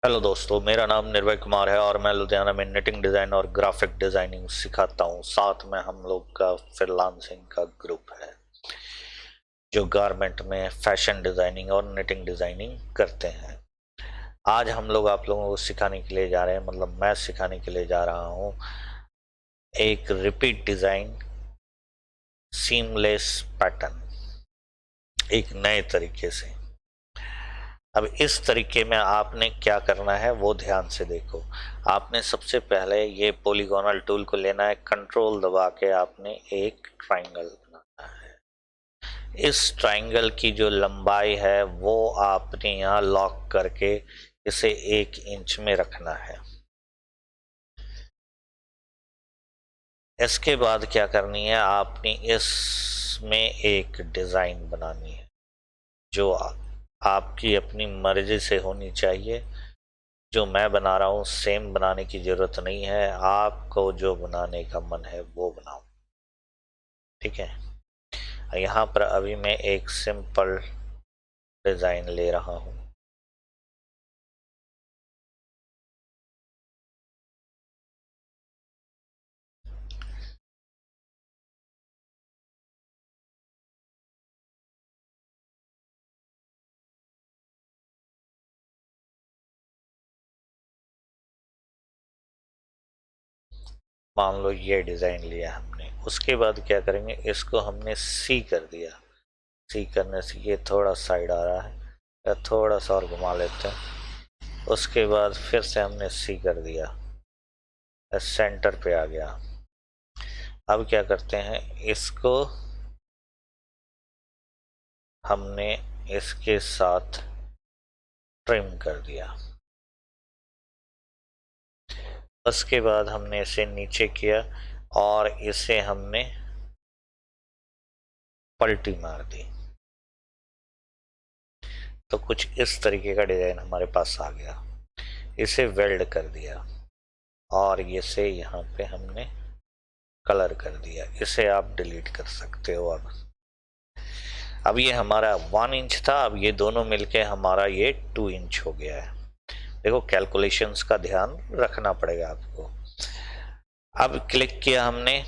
Hello दोस्तों, मेरा नाम निर्भय कुमार है और मैं लुधियाना में निटिंग डिज़ाइन और ग्राफिक डिज़ाइनिंग सिखाता हूँ। साथ में हम लोग का फ्रीलांसिंग का ग्रुप है जो गारमेंट में फैशन डिज़ाइनिंग और निटिंग डिज़ाइनिंग करते हैं। आज हम लोग आप लोगों को सिखाने के लिए जा रहे हैं, मतलब मैं सिखाने के लिए जा रहा हूँ एक रिपीट डिज़ाइन सीमलेस पैटर्न, एक नए तरीके से। अब इस तरीके में आपने क्या करना है वो ध्यान से देखो। आपने सबसे पहले ये पॉलीगोनल टूल को लेना है, कंट्रोल दबा के आपने एक ट्रायंगल बनाना है। इस ट्रायंगल की जो लंबाई है वो आपने यहाँ लॉक करके इसे 1 इंच में रखना है। इसके बाद क्या करनी है, आपने इसमें एक डिज़ाइन बनानी है जो आपकी अपनी मर्जी से होनी चाहिए। जो मैं बना रहा हूँ सेम बनाने की ज़रूरत नहीं है, आपको जो बनाने का मन है वो बनाओ, ठीक है। यहाँ पर अभी मैं एक सिंपल डिज़ाइन ले रहा हूँ। मान लो ये डिज़ाइन लिया हमने, उसके बाद क्या करेंगे, इसको हमने सी कर दिया। सी करने से ये थोड़ा साइड आ रहा है, या थोड़ा सा और घुमा लेते हैं। उसके बाद फिर से हमने सी कर दिया, सेंटर पे आ गया। अब क्या करते हैं, इसको हमने इसके साथ ट्रिम कर दिया। उसके बाद हमने इसे नीचे किया और इसे हमने पलटी मार दी, तो कुछ इस तरीके का डिज़ाइन हमारे पास आ गया। इसे वेल्ड कर दिया और इसे यहाँ पे हमने कलर कर दिया। इसे आप डिलीट कर सकते हो। अब ये हमारा 1 इंच था, अब ये दोनों मिलके हमारा ये 2 इंच हो गया है। देखो, कैलकुलेशंस का ध्यान रखना पड़ेगा आपको। अब क्लिक किया हमने,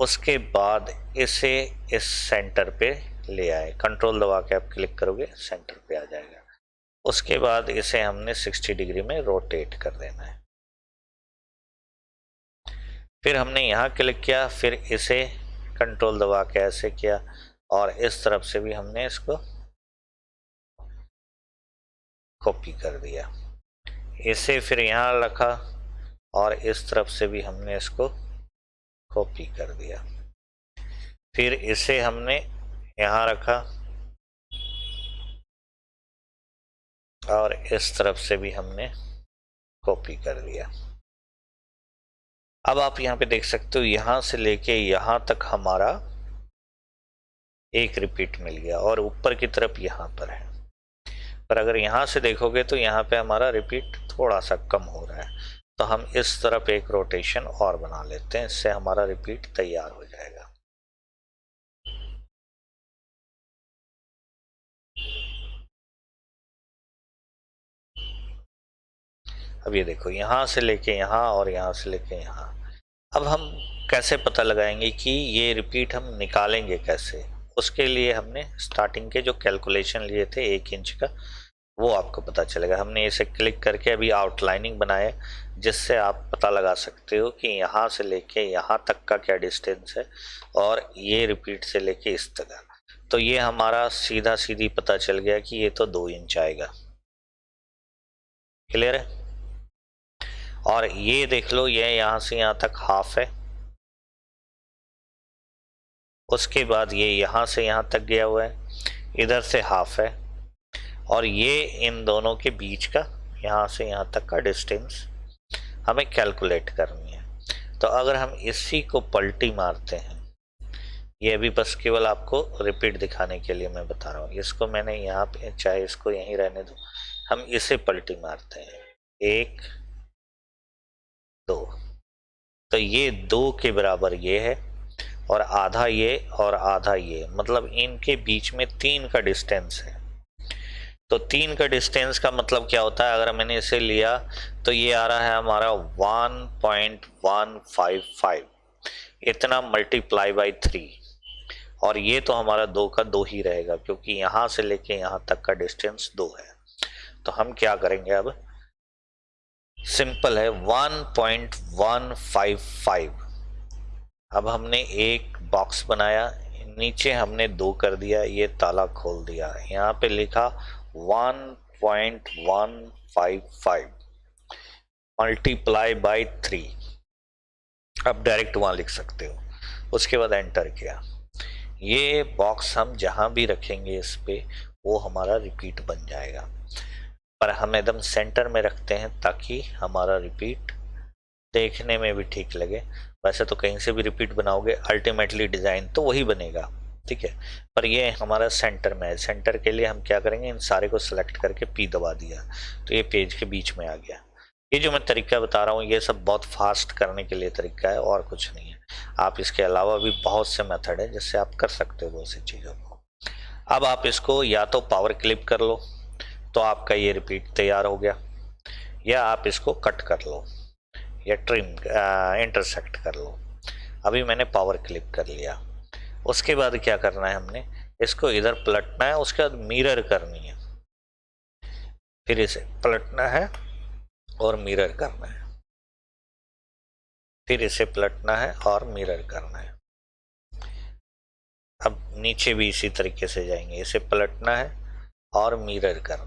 उसके बाद इसे इस सेंटर पे ले आए। कंट्रोल दबा के आप क्लिक करोगे, सेंटर पे आ जाएगा। उसके बाद इसे हमने 60 डिग्री में रोटेट कर देना है। फिर हमने यहाँ क्लिक किया, फिर इसे कंट्रोल दबा के ऐसे किया और इस तरफ से भी हमने इसको कॉपी कर दिया। इसे फिर यहाँ रखा और इस तरफ से भी हमने इसको कॉपी कर दिया। फिर इसे हमने यहाँ रखा और इस तरफ से भी हमने कॉपी कर दिया। अब आप यहाँ पे देख सकते हो, यहाँ से लेके यहाँ तक हमारा एक रिपीट मिल गया और ऊपर की तरफ यहाँ पर है। पर अगर यहाँ से देखोगे तो यहाँ पे हमारा रिपीट थोड़ा सा कम हो रहा है, तो हम इस तरफ एक रोटेशन और बना लेते हैं, इससे हमारा रिपीट तैयार हो जाएगा। अब ये देखो, यहाँ से लेके यहाँ और यहाँ से लेके यहाँ। अब हम कैसे पता लगाएंगे कि ये रिपीट हम निकालेंगे कैसे? उसके लिए हमने स्टार्टिंग के जो कैलकुलेशन लिए थे 1 इंच का, वो आपको पता चलेगा। हमने इसे क्लिक करके अभी आउटलाइनिंग बनाया, जिससे आप पता लगा सकते हो कि यहाँ से लेके यहाँ तक का क्या डिस्टेंस है और ये रिपीट से लेके इस तक। तो ये हमारा सीधा सीधी पता चल गया कि ये तो 2 इंच आएगा। क्लियर है? और ये देख लो, ये यहाँ से यहाँ तक हाफ है। उसके बाद ये यहाँ से यहाँ तक गया हुआ है, इधर से हाफ है, और ये इन दोनों के बीच का यहाँ से यहाँ तक का डिस्टेंस हमें कैलकुलेट करनी है। तो अगर हम इसी को पलटी मारते हैं, ये अभी बस केवल आपको रिपीट दिखाने के लिए मैं बता रहा हूँ, इसको मैंने यहाँ पे, चाहे इसको यहीं रहने दो, हम इसे पलटी मारते हैं 1 2, तो ये 2 के बराबर ये है और आधा ये और आधा ये, मतलब इनके बीच में 3 का डिस्टेंस है। तो 3 का डिस्टेंस का मतलब क्या होता है, अगर मैंने इसे लिया तो ये आ रहा है हमारा 1.155, इतना मल्टीप्लाई बाई 3, और ये तो हमारा 2 का 2 ही रहेगा क्योंकि यहाँ से लेके यहाँ तक का डिस्टेंस 2 है। तो हम क्या करेंगे, अब सिंपल है, 1.155। अब हमने एक बॉक्स बनाया, नीचे हमने 2 कर दिया, ये ताला खोल दिया, यहाँ पे लिखा 1.155 मल्टीप्लाई बाई 3। अब डायरेक्ट वहां लिख सकते हो, उसके बाद एंटर किया। ये बॉक्स हम जहां भी रखेंगे इस पे, वो हमारा रिपीट बन जाएगा, पर हम एकदम सेंटर में रखते हैं ताकि हमारा रिपीट देखने में भी ठीक लगे। वैसे तो कहीं से भी रिपीट बनाओगे, अल्टीमेटली डिजाइन तो वही बनेगा, ठीक है, पर ये हमारा सेंटर में है। सेंटर के लिए हम क्या करेंगे, इन सारे को सिलेक्ट करके P दबा दिया तो ये पेज के बीच में आ गया। ये जो मैं तरीका बता रहा हूँ ये सब बहुत फास्ट करने के लिए तरीका है और कुछ नहीं है। आप इसके अलावा भी बहुत से मेथड है जिससे आप कर सकते हो बहुत सी चीज़ों को। अब आप इसको या तो पावर क्लिप कर लो तो आपका ये रिपीट तैयार हो गया, या आप इसको कट कर लो या ट्रिम इंटरसेक्ट कर लो। अभी मैंने पावर क्लिप कर लिया। उसके बाद क्या करना है, हमने इसको इधर पलटना है, उसके बाद मिरर करनी है, फिर इसे पलटना है और मिरर करना है, फिर इसे पलटना है और मिरर करना है। अब नीचे भी इसी तरीके से जाएंगे, इसे पलटना है और मिरर करना।